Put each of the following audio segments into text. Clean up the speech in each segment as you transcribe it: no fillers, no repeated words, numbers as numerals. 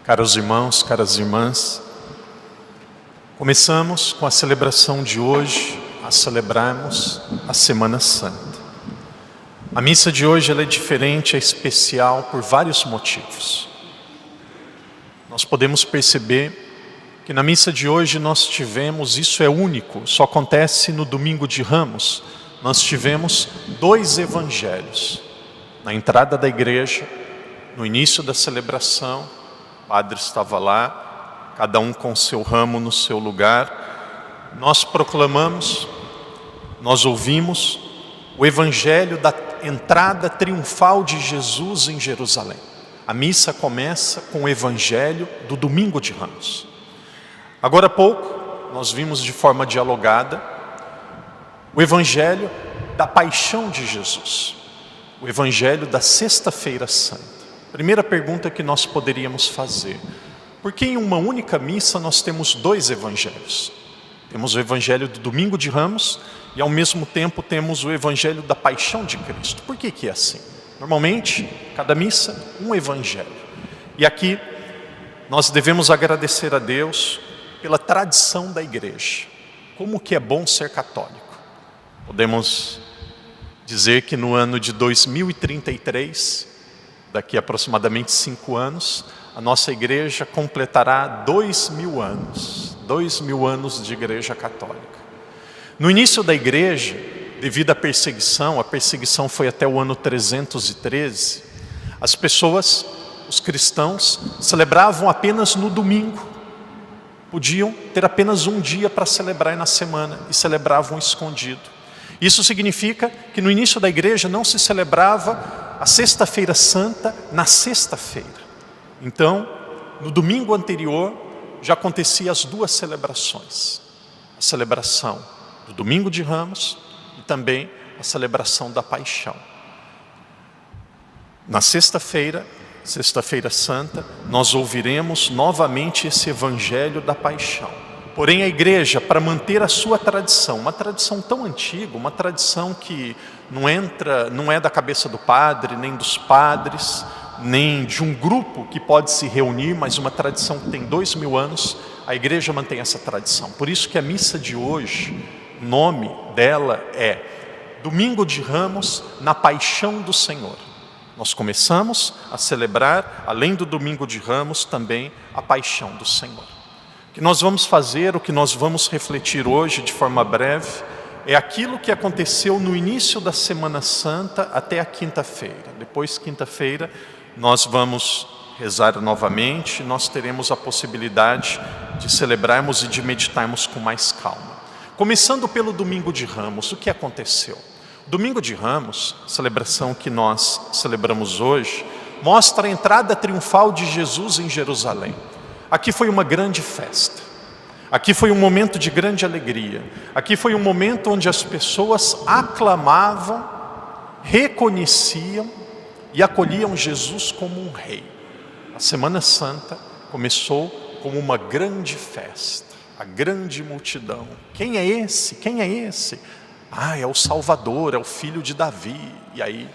Caros irmãos, caras irmãs, começamos com a celebração de hoje, a celebrarmos a Semana Santa. A missa de hoje ela é diferente, é especial por vários motivos. Nós podemos perceber que na missa de hoje nós tivemos, isso é único, só acontece no domingo de Ramos, nós tivemos 2 evangelhos. Na entrada da igreja, no início da celebração, o padre estava lá, cada um com seu ramo no seu lugar. Nós proclamamos, nós ouvimos o evangelho da entrada triunfal de Jesus em Jerusalém. A missa começa com o evangelho do domingo de Ramos. Agora há pouco, nós vimos de forma dialogada o evangelho da paixão de Jesus, o evangelho da Sexta-feira Santa. Primeira pergunta que nós poderíamos fazer: por que em uma única missa nós temos 2 evangelhos? Temos o evangelho do domingo de Ramos e ao mesmo tempo temos o evangelho da paixão de Cristo. Por que é assim? Normalmente, cada missa, um evangelho. E aqui nós devemos agradecer a Deus pela tradição da igreja. Como que é bom ser católico. Podemos dizer que no ano de 2033, daqui a aproximadamente 5 anos, a nossa igreja completará 2000 anos. 2000 anos de igreja católica. No início da igreja, devido à perseguição, a perseguição foi até o ano 313, as pessoas, os cristãos, celebravam apenas no domingo. Podiam ter apenas um dia para celebrar na semana e celebravam escondido. Isso significa que no início da igreja não se celebrava a Sexta-feira Santa na sexta-feira. Então, no domingo anterior, já acontecia as 2 celebrações. A celebração do domingo de Ramos e também a celebração da paixão. Na sexta-feira, Sexta-feira Santa, nós ouviremos novamente esse evangelho da paixão. Porém a igreja, para manter a sua tradição, uma tradição tão antiga, uma tradição que não é da cabeça do padre, nem dos padres, nem de um grupo que pode se reunir, mas uma tradição que tem 2000 anos, a igreja mantém essa tradição. Por isso que a missa de hoje, o nome dela é Domingo de Ramos na Paixão do Senhor. Nós começamos a celebrar, além do Domingo de Ramos, também a Paixão do Senhor. O que nós vamos fazer, o que nós vamos refletir hoje de forma breve, é aquilo que aconteceu no início da Semana Santa até a quinta-feira. Depois, quinta-feira, nós vamos rezar novamente, nós teremos a possibilidade de celebrarmos e de meditarmos com mais calma. Começando pelo Domingo de Ramos, o que aconteceu? Domingo de Ramos, celebração que nós celebramos hoje, mostra a entrada triunfal de Jesus em Jerusalém. Aqui foi uma grande festa. Aqui foi um momento de grande alegria. Aqui foi um momento onde as pessoas aclamavam, reconheciam e acolhiam Jesus como um rei. A Semana Santa começou como uma grande festa. A grande multidão. Quem é esse? Quem é esse? É o Salvador, é o filho de Davi. E aí,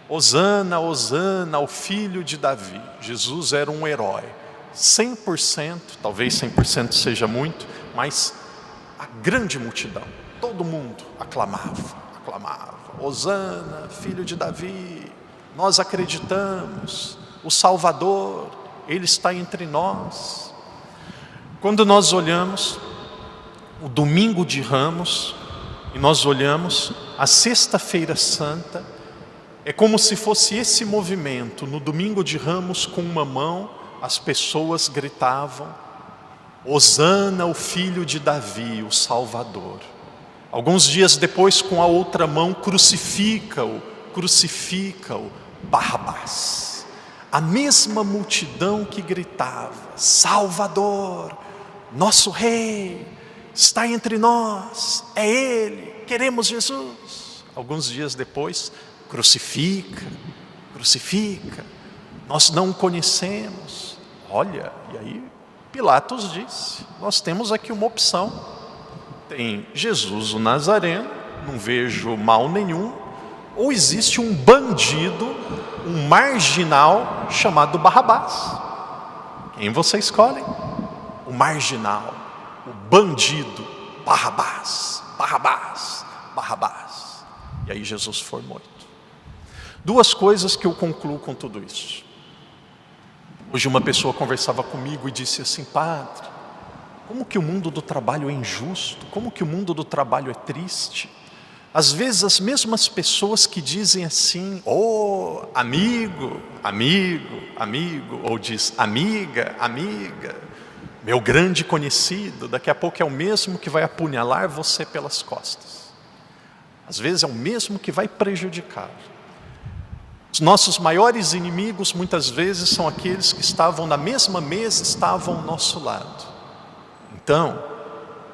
Hosana, Hosana, o filho de Davi. Jesus era um herói. 100%, talvez 100% seja muito, mas a grande multidão, todo mundo aclamava. Hosana, filho de Davi, nós acreditamos, o Salvador, Ele está entre nós. Quando nós olhamos o Domingo de Ramos, e nós olhamos a Sexta-feira Santa, é como se fosse esse movimento. No Domingo de Ramos, com uma mão, as pessoas gritavam: Hosana, o filho de Davi, o Salvador. Alguns dias depois, com a outra mão, crucifica-o, Barrabás. A mesma multidão que gritava: Salvador, nosso rei, está entre nós, é Ele, queremos Jesus. Alguns dias depois, crucifica, nós não o conhecemos. Olha, e aí Pilatos disse: nós temos aqui uma opção. Tem Jesus o Nazareno, não vejo mal nenhum, ou existe um bandido, um marginal chamado Barrabás. Quem você escolhe? O marginal, o bandido, Barrabás, Barrabás, Barrabás. E aí Jesus foi morto. Duas coisas que eu concluo com tudo isso. Hoje uma pessoa conversava comigo e disse assim: padre, como que o mundo do trabalho é injusto? Como que o mundo do trabalho é triste? Às vezes as mesmas pessoas que dizem assim: oh, amigo, amigo, amigo, ou diz amiga, amiga, meu grande conhecido, daqui a pouco é o mesmo que vai apunhalar você pelas costas. Às vezes é o mesmo que vai prejudicar. Os nossos maiores inimigos muitas vezes são aqueles que estavam na mesma mesa, estavam ao nosso lado. Então,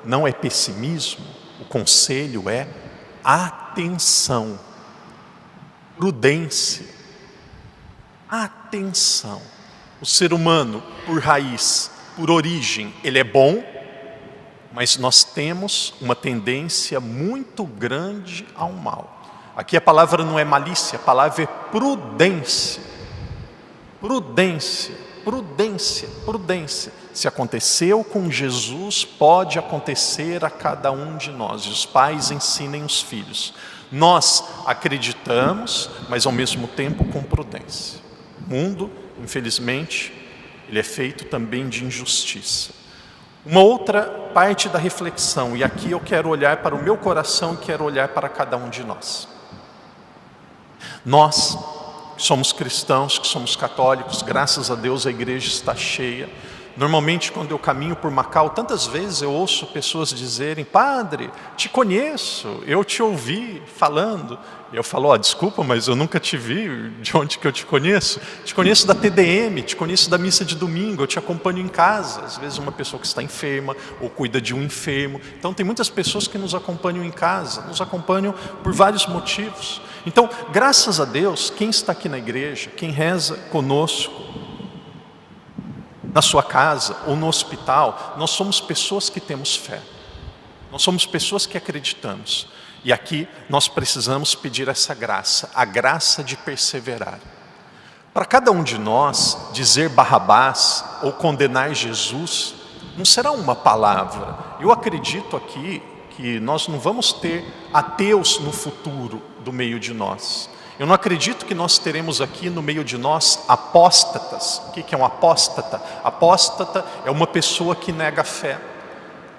não é pessimismo, o conselho é atenção, prudência, atenção. O ser humano, por raiz, por origem, ele é bom, mas nós temos uma tendência muito grande ao mal. Aqui a palavra não é malícia, a palavra é prudência. Prudência, prudência, prudência. Se aconteceu com Jesus, pode acontecer a cada um de nós. E os pais ensinem os filhos. Nós acreditamos, mas ao mesmo tempo com prudência. O mundo, infelizmente, ele é feito também de injustiça. Uma outra parte da reflexão, e aqui eu quero olhar para o meu coração e quero olhar para cada um de nós. Nós, que somos cristãos, que somos católicos, graças a Deus a igreja está cheia. Normalmente quando eu caminho por Macau, tantas vezes eu ouço pessoas dizerem: padre, te conheço, eu te ouvi falando. E eu falo: desculpa, mas eu nunca te vi, de onde que eu te conheço? Te conheço da TDM, te conheço da missa de domingo, eu te acompanho em casa. Às vezes uma pessoa que está enferma, ou cuida de um enfermo. Então tem muitas pessoas que nos acompanham em casa, nos acompanham por vários motivos. Então, graças a Deus, quem está aqui na igreja, quem reza conosco, na sua casa ou no hospital, nós somos pessoas que temos fé. Nós somos pessoas que acreditamos. E aqui nós precisamos pedir essa graça, a graça de perseverar. Para cada um de nós, dizer Barrabás ou condenar Jesus, não será uma palavra. Eu acredito aqui que nós não vamos ter ateus no futuro do meio de nós. Eu não acredito que nós teremos aqui no meio de nós apóstatas. O que é um apóstata? Apóstata é uma pessoa que nega a fé.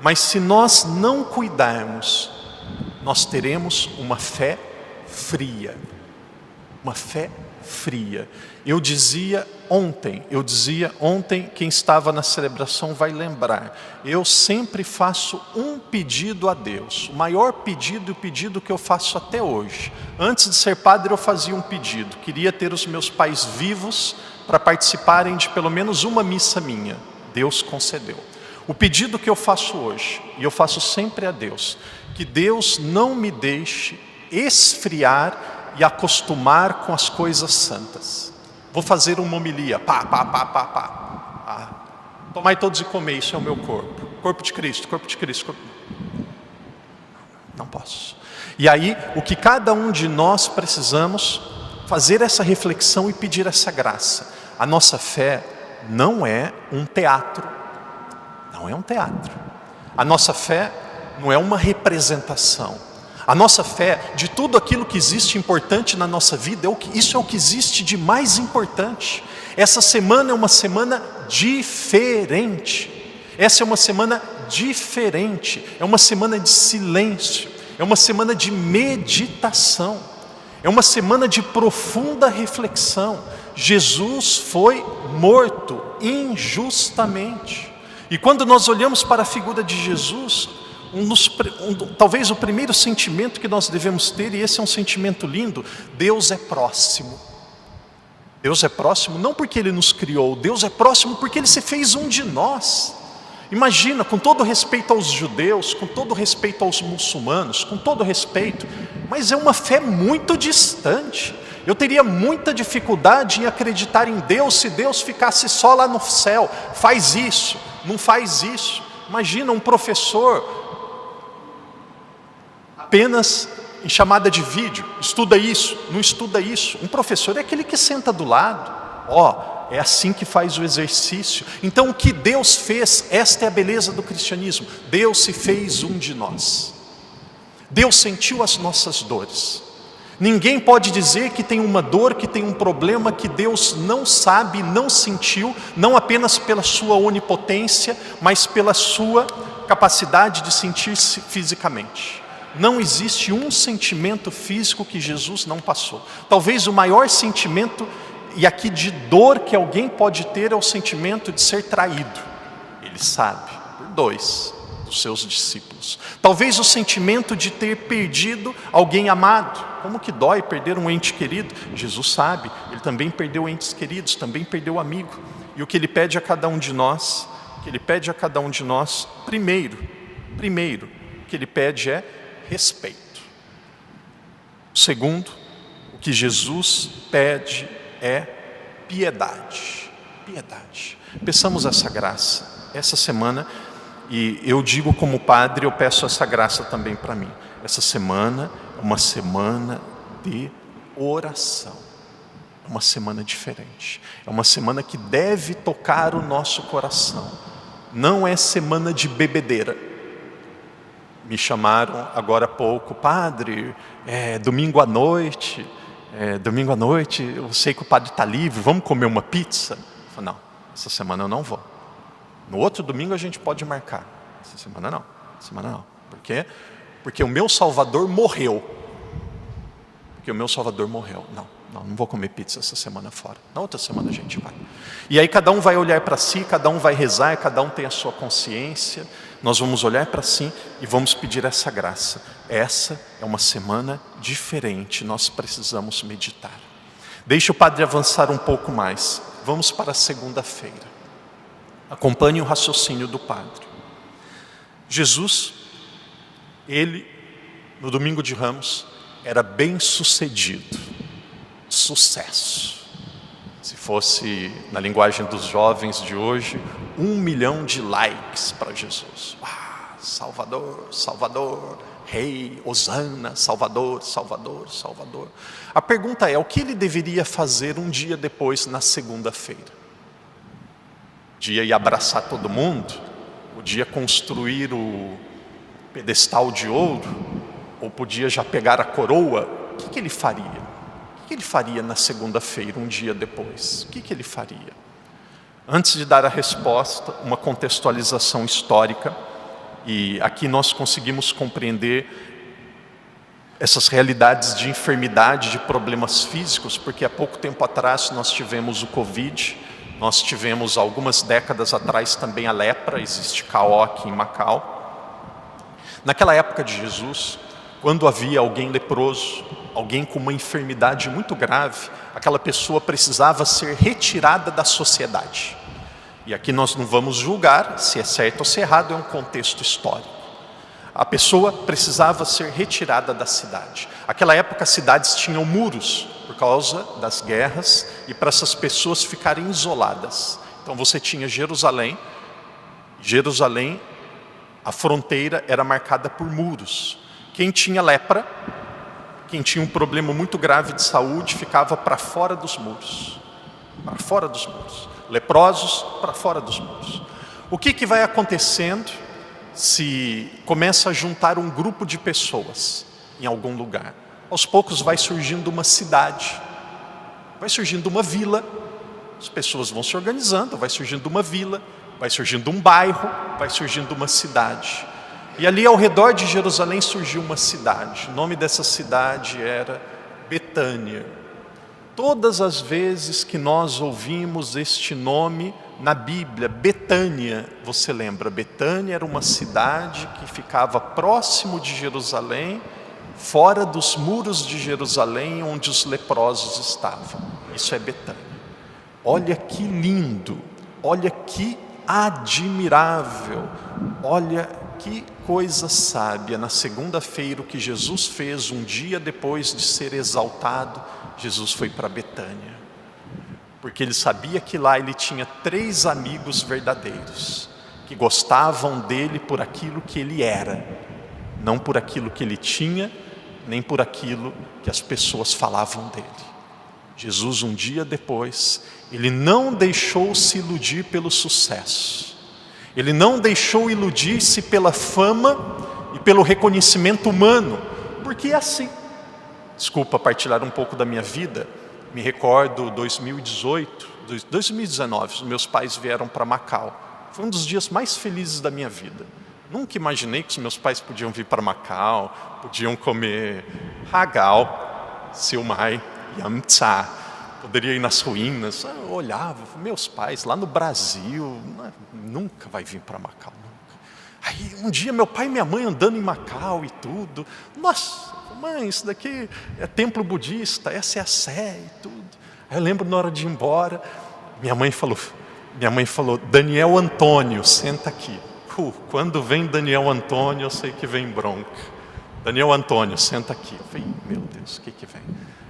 Mas se nós não cuidarmos, nós teremos uma fé fria. Uma fé fria. Eu dizia ontem, quem estava na celebração vai lembrar, eu sempre faço um pedido a Deus, o maior pedido e o pedido que eu faço até hoje. Antes de ser padre eu fazia um pedido, queria ter os meus pais vivos para participarem de pelo menos uma missa minha. Deus concedeu. O pedido que eu faço hoje, e eu faço sempre a Deus, que Deus não me deixe esfriar e acostumar com as coisas santas. Vou fazer uma homilia, tomai todos e comei, isso é o meu corpo. Corpo de Cristo, corpo de Cristo. Corpo... Não posso. E aí, o que cada um de nós precisamos fazer essa reflexão e pedir essa graça. A nossa fé não é um teatro. Não é um teatro. A nossa fé não é uma representação. A nossa fé, de tudo aquilo que existe importante na nossa vida, isso é o que existe de mais importante. Essa semana é uma semana diferente. Essa é uma semana diferente. É uma semana de silêncio. É uma semana de meditação. É uma semana de profunda reflexão. Jesus foi morto injustamente. E quando nós olhamos para a figura de Jesus, talvez o primeiro sentimento que nós devemos ter, e esse é um sentimento lindo: Deus é próximo. Deus é próximo não porque Ele nos criou, Deus é próximo porque Ele se fez um de nós. Imagina, com todo respeito aos judeus, com todo respeito aos muçulmanos, com todo respeito, mas é uma fé muito distante. Eu teria muita dificuldade em acreditar em Deus se Deus ficasse só lá no céu. Faz isso, não faz isso. Imagina um professor apenas em chamada de vídeo, estuda isso, não estuda isso. Um professor é aquele que senta do lado, É assim que faz o exercício. Então o que Deus fez, esta é a beleza do cristianismo. Deus se fez um de nós. Deus sentiu as nossas dores. Ninguém pode dizer que tem uma dor, que tem um problema que Deus não sabe, não sentiu, não apenas pela sua onipotência, mas pela sua capacidade de sentir-se fisicamente. Não existe um sentimento físico que Jesus não passou. Talvez o maior sentimento, e aqui de dor que alguém pode ter, é o sentimento de ser traído. Ele sabe, por 2 dos seus discípulos. Talvez o sentimento de ter perdido alguém amado. Como que dói perder um ente querido? Jesus sabe, ele também perdeu entes queridos, também perdeu amigo. E o que ele pede a cada um de nós, primeiro, o que ele pede é respeito. O segundo, o que Jesus pede é piedade. Peçamos essa graça essa semana, e eu digo como padre, eu peço essa graça também para mim. Essa semana é uma semana de oração, é uma semana diferente, é uma semana que deve tocar o nosso coração. Não é semana de bebedeira. Me chamaram agora há pouco, padre, domingo à noite, eu sei que o padre está livre, vamos comer uma pizza? Eu falei, não, essa semana eu não vou. No outro domingo a gente pode marcar. Essa semana não. Por quê? Porque o meu Salvador morreu. Não vou comer pizza essa semana fora. Na outra semana a gente vai. E aí cada um vai olhar para si, cada um vai rezar, cada um tem a sua consciência. Nós vamos olhar para si e vamos pedir essa graça. Essa é uma semana diferente, nós precisamos meditar. Deixe o padre avançar um pouco mais. Vamos para a segunda-feira. Acompanhe o raciocínio do padre. Jesus, ele, no domingo de Ramos, era bem sucedido. Sucesso. Se fosse na linguagem dos jovens de hoje, 1 milhão de likes para Jesus. Salvador, Rei, Hosana, Salvador. A pergunta é, o que ele deveria fazer um dia depois, na segunda-feira? Podia ir abraçar todo mundo? Podia construir o pedestal de ouro? Ou podia já pegar a coroa? O que ele faria? O que ele faria na segunda-feira, um dia depois? O que ele faria? Antes de dar a resposta, uma contextualização histórica. E aqui nós conseguimos compreender essas realidades de enfermidade, de problemas físicos, porque há pouco tempo atrás nós tivemos o Covid, nós tivemos algumas décadas atrás também a lepra, existe caó aqui em Macau. Naquela época de Jesus, quando havia alguém leproso, alguém com uma enfermidade muito grave, aquela pessoa precisava ser retirada da sociedade. E aqui nós não vamos julgar se é certo ou se é errado, é um contexto histórico. A pessoa precisava ser retirada da cidade. Naquela época as cidades tinham muros por causa das guerras e para essas pessoas ficarem isoladas. Então você tinha Jerusalém, a fronteira era marcada por muros. Quem tinha lepra, quem tinha um problema muito grave de saúde, ficava para fora dos muros. Para fora dos muros. Leprosos, para fora dos muros. O que vai acontecendo se começa a juntar um grupo de pessoas em algum lugar? Aos poucos vai surgindo uma cidade, vai surgindo uma vila, as pessoas vão se organizando, vai surgindo uma vila, vai surgindo um bairro, vai surgindo uma cidade. E ali ao redor de Jerusalém surgiu uma cidade. O nome dessa cidade era Betânia. Todas as vezes que nós ouvimos este nome na Bíblia, Betânia, você lembra? Betânia era uma cidade que ficava próximo de Jerusalém, fora dos muros de Jerusalém, onde os leprosos estavam. Isso é Betânia. Olha que lindo, olha que admirável, olha que coisa sábia. Na segunda-feira, o que Jesus fez um dia depois de ser exaltado, Jesus foi para Betânia, porque ele sabia que lá ele tinha 3 amigos verdadeiros, que gostavam dele por aquilo que ele era, não por aquilo que ele tinha, nem por aquilo que as pessoas falavam dele. Jesus, um dia depois, ele não deixou se iludir pelo sucesso. Ele não deixou iludir-se pela fama e pelo reconhecimento humano, porque é assim. Desculpa partilhar um pouco da minha vida. Me recordo 2019, os meus pais vieram para Macau. Foi um dos dias mais felizes da minha vida. Nunca imaginei que os meus pais podiam vir para Macau, podiam comer hagao, siumai, yamcha, poderia ir nas ruínas. Eu olhava, meus pais lá no Brasil, nunca vai vir para Macau, nunca. Aí um dia meu pai e minha mãe andando em Macau e tudo. Nossa, mãe, isso daqui é templo budista, essa é a Sé e tudo. Aí eu lembro na hora de ir embora, minha mãe falou, Daniel Antônio, senta aqui. Quando vem Daniel Antônio, eu sei que vem bronca. Daniel Antônio, senta aqui. Eu falei, meu Deus, o que vem?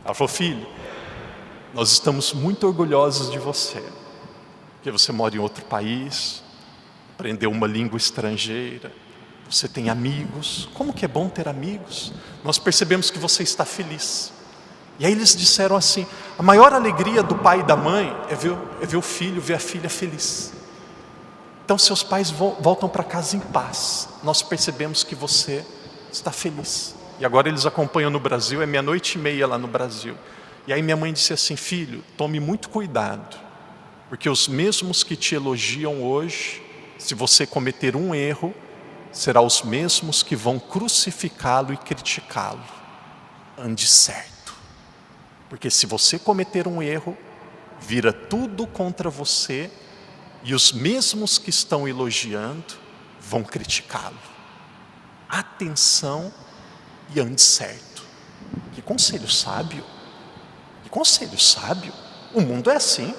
Ela falou, filho, nós estamos muito orgulhosos de você, porque você mora em outro país, aprendeu uma língua estrangeira, você tem amigos. Como que é bom ter amigos? Nós percebemos que você está feliz. E aí eles disseram assim, a maior alegria do pai e da mãe é ver o filho, ver a filha feliz. Então seus pais voltam para casa em paz. Nós percebemos que você está feliz. E agora eles acompanham no Brasil, é 00:30 lá no Brasil. E aí minha mãe disse assim, filho, tome muito cuidado, porque os mesmos que te elogiam hoje, se você cometer um erro, serão os mesmos que vão crucificá-lo e criticá-lo. Ande certo, porque se você cometer um erro, vira tudo contra você, e os mesmos que estão elogiando vão criticá-lo. Atenção e ande certo. Que conselho sábio! Que conselho sábio! O mundo é assim.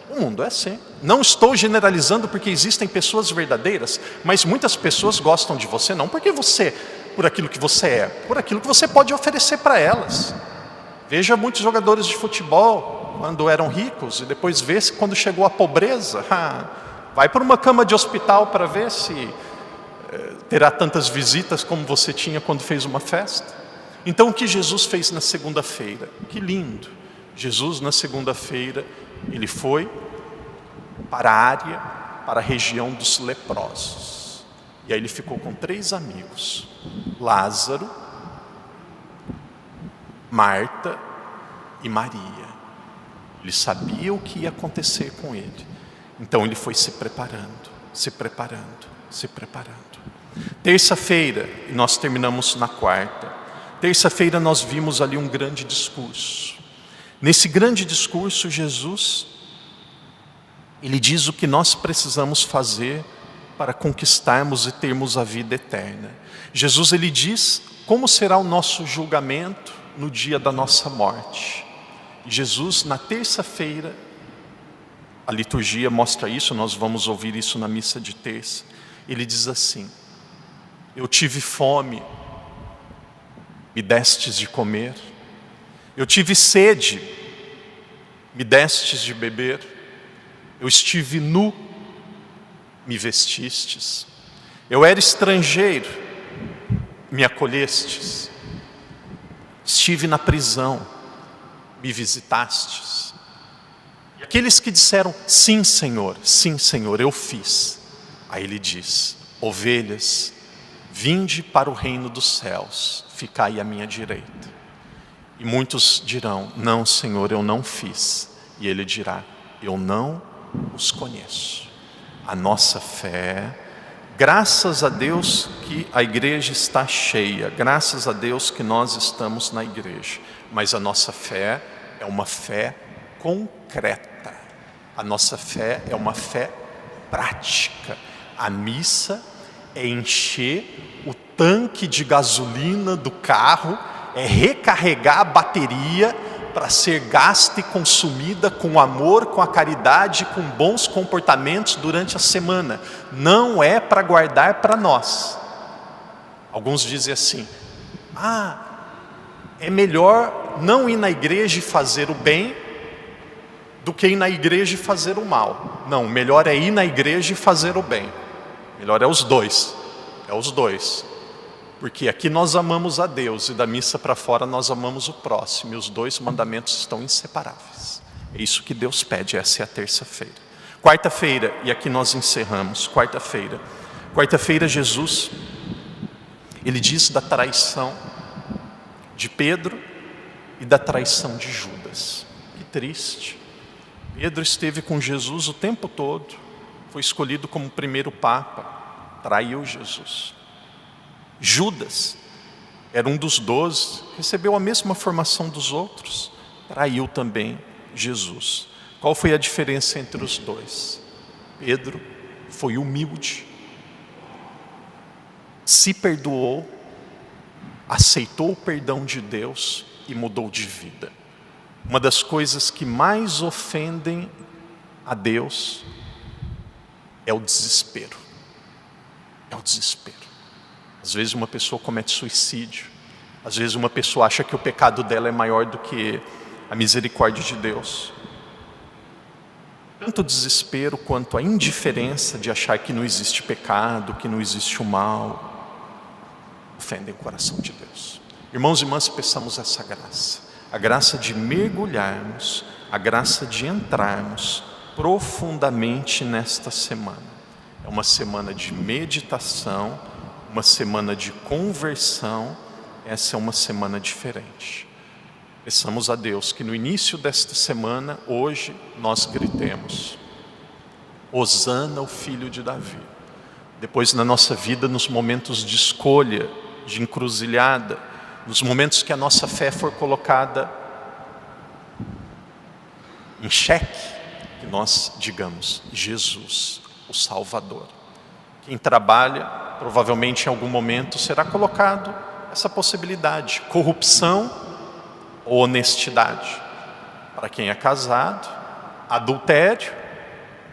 O mundo é assim. Não estou generalizando, porque existem pessoas verdadeiras, mas muitas pessoas gostam de você não porque você, por aquilo que você é, por aquilo que você pode oferecer para elas. Veja muitos jogadores de futebol quando eram ricos e depois vê se quando chegou a pobreza, vai para uma cama de hospital para ver se terá tantas visitas como você tinha quando fez uma festa. Então o que Jesus fez na segunda-feira? Que lindo! Jesus na segunda-feira, ele foi para a região dos leprosos. E aí ele ficou com 3 amigos, Lázaro, Marta e Maria. Ele sabia o que ia acontecer com ele. Então ele foi se preparando, se preparando, se preparando. Terça-feira, e nós terminamos na quarta. Terça-feira nós vimos ali um grande discurso. Nesse grande discurso, Jesus, ele diz o que nós precisamos fazer para conquistarmos e termos a vida eterna. Jesus, ele diz como será o nosso julgamento no dia da nossa morte. E Jesus, na terça-feira, a liturgia mostra isso, nós vamos ouvir isso na missa de terça. Ele diz assim, eu tive fome, me destes de comer. Eu tive sede, me destes de beber. Eu estive nu, me vestistes. Eu era estrangeiro, me acolhestes. Estive na prisão, me visitastes. E aqueles que disseram, sim Senhor, eu fiz. Aí ele diz, ovelhas, vinde para o reino dos céus, ficai à minha direita. E muitos dirão, não Senhor, eu não fiz. E ele dirá, eu não os conheço. A nossa fé, graças a Deus que a igreja está cheia, graças a Deus que nós estamos na igreja, mas a nossa fé é uma fé concreta, a nossa fé é uma fé prática. A missa é encher o tanque de gasolina do carro, é recarregar a bateria para ser gasta e consumida com amor, com a caridade, com bons comportamentos durante a semana. Não é para guardar para nós. Alguns dizem assim, é melhor não ir na igreja e fazer o bem do que ir na igreja e fazer o mal. Não, melhor é ir na igreja e fazer o bem. Melhor é os dois. Porque aqui nós amamos a Deus e da missa para fora nós amamos o próximo. E os dois mandamentos estão inseparáveis. É isso que Deus pede, essa é a terça-feira. Quarta-feira, e aqui nós encerramos, quarta-feira. Quarta-feira Jesus, ele diz da traição de Pedro e da traição de Judas. Que triste. Pedro esteve com Jesus o tempo todo, foi escolhido como primeiro papa, traiu Jesus. Judas era um dos 12, recebeu a mesma formação dos outros, traiu também Jesus. Qual foi a diferença entre os dois? Pedro foi humilde, se perdoou, aceitou o perdão de Deus e mudou de vida. Uma das coisas que mais ofendem a Deus é o desespero. É o desespero. Às vezes uma pessoa comete suicídio. Às vezes uma pessoa acha que o pecado dela é maior do que a misericórdia de Deus. Tanto o desespero quanto a indiferença de achar que não existe pecado, que não existe o mal, ofendem o coração de Deus. Irmãos e irmãs, peçamos essa graça. A graça de mergulharmos, a graça de entrarmos profundamente nesta semana. É uma semana de meditação, uma semana de conversão, essa é uma semana diferente. Peçamos a Deus que no início desta semana, hoje, nós gritemos: Hosana, o filho de Davi. Depois na nossa vida, nos momentos de escolha, de encruzilhada, nos momentos que a nossa fé for colocada em xeque, que nós digamos: Jesus, o Salvador. Quem trabalha, provavelmente em algum momento será colocado essa possibilidade: corrupção ou honestidade. Para quem é casado, adultério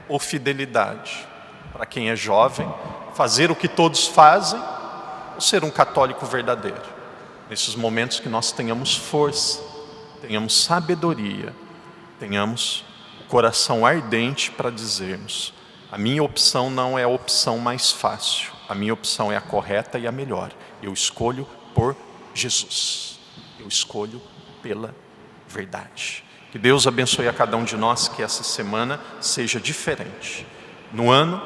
ou fidelidade. Para quem é jovem, fazer o que todos fazem ou ser um católico verdadeiro. Nesses momentos que nós tenhamos força, tenhamos sabedoria, tenhamos o coração ardente para dizermos: a minha opção não é a opção mais fácil, a minha opção é a correta e a melhor. Eu escolho por Jesus, eu escolho pela verdade. Que Deus abençoe a cada um de nós, que essa semana seja diferente. No ano,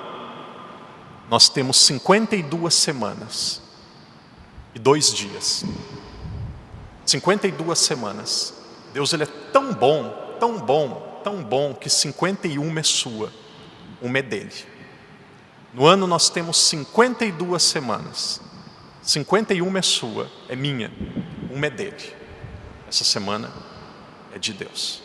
nós temos 52 semanas e 2 dias. 52 semanas. Deus, ele é tão bom, tão bom, tão bom, que 51 é sua, uma é dele. No ano nós temos 52 semanas. 51 é sua, é minha, uma é dele. Essa semana é de Deus.